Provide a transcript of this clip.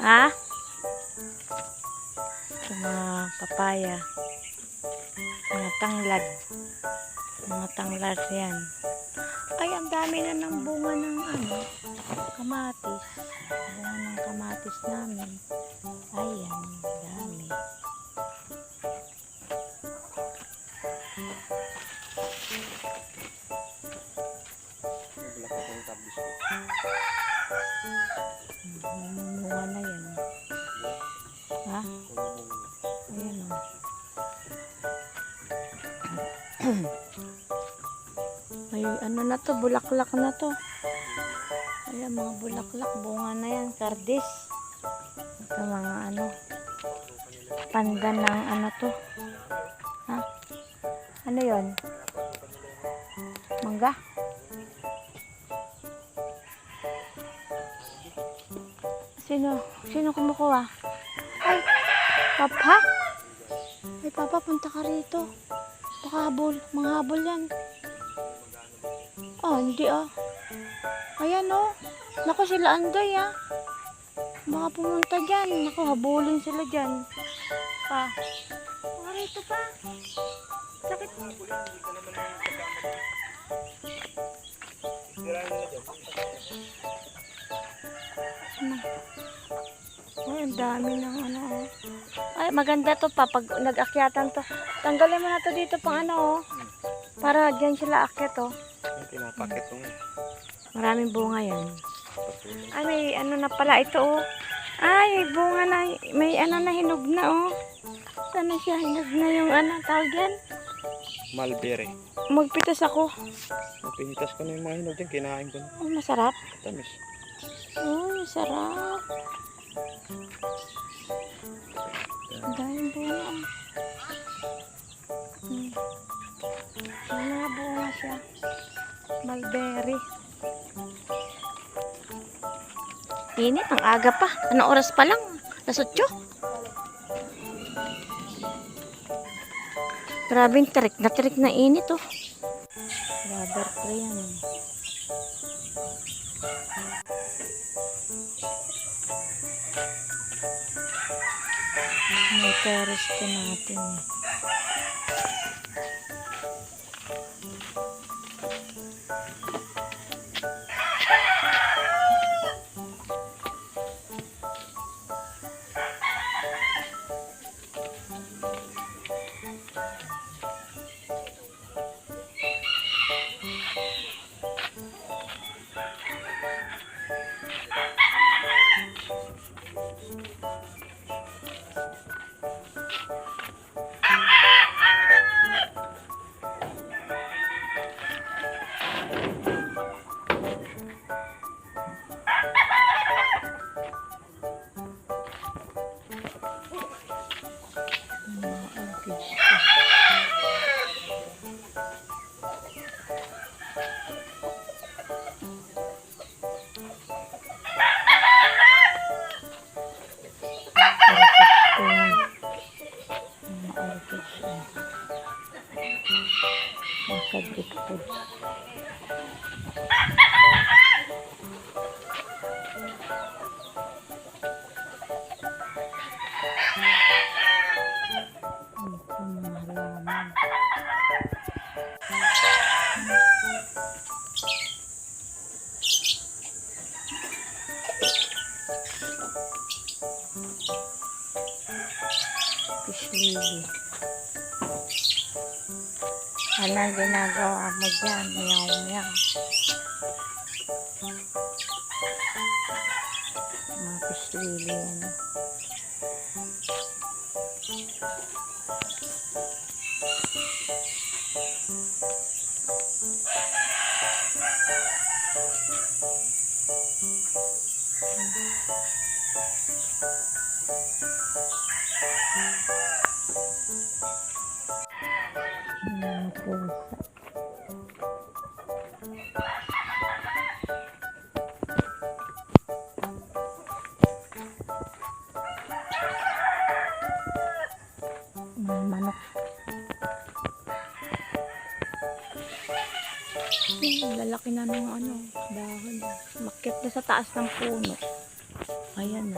Ha? Ito mga papaya. Mga tanglad. Mga tanglad yan. Ay, ang dami na ng bunga ng kamatis. Bunga ng kamatis namin. Ayan, dami. Bunga na yan. Ha? Ayan o. Ay, ano na to? Bulaklak na to. Ayan, mga bulaklak. Bunga na yan. Kardis. Ito mga pandan ng to. Ha? Ano yon? Mangga? Sino kumukuha? Ay, Papa? Ay, Papa, punta ka rito. Baka mga habol yan. Oh, hindi Ayan Naku, sila Andoy Baka pumunta dyan. Naku, habulin sila dyan. Pa. Baka rito pa. Sakit mo. Ay, ang dami ng Ay, maganda to pa pag nag-akyatan to. Tanggalin mo na to dito pang para dyan sila akyat Pinapakit mo. Maraming bunga yan. Ay, may na pala ito Ay, may bunga na. May na hinog na Sana siya hinog na yung tawag yan? Mulberry. Magpitas ako. Pinitas ko na yung mga hinog dyan. Kinain ko na. Oh, masarap. Tamis. Oh, masarap. Ang daming bunga. May mga bunga siya. Mulberry. Init, ang aga pa. Anong oras pa lang? Alas 8. Grabing tirik na init Rubber tree yan May terrace ko natin fish lily. Ano ginagawa mo dyan? Meow meow. Mga fish lily manok. Lalaki na ng dahon. Makit na sa taas ng puno. Ayan